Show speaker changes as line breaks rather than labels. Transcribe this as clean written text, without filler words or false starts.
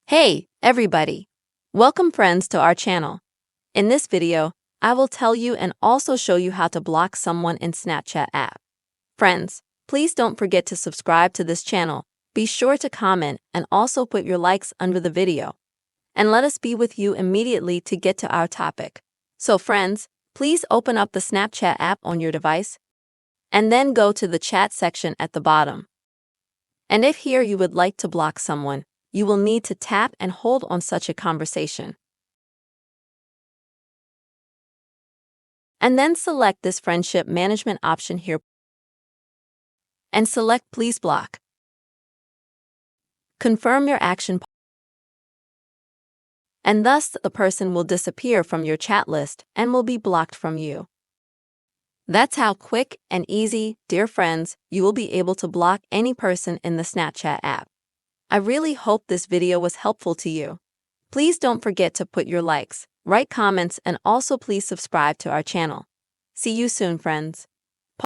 Hey, everybody! Welcome friends to our channel. In this video, I will tell you and also show you how to block someone in Snapchat app. Friends, please don't forget to subscribe to this channel. Be sure to comment and also put your likes under the video. And let us be with you immediately to get to our topic. So friends, please open up the Snapchat app on your device and then go to the chat section at the bottom. And if here you would like to block someone, you will need to tap and hold on such a conversation. And then select this friendship management option here and select Please Block. Confirm your action and thus the person will disappear from your chat list and will be blocked from you. That's how quick and easy, dear friends, you will be able to block any person in the Snapchat app. I really hope this video was helpful to you. Please don't forget to put your likes, write comments, and also please subscribe to our channel. See you soon, friends.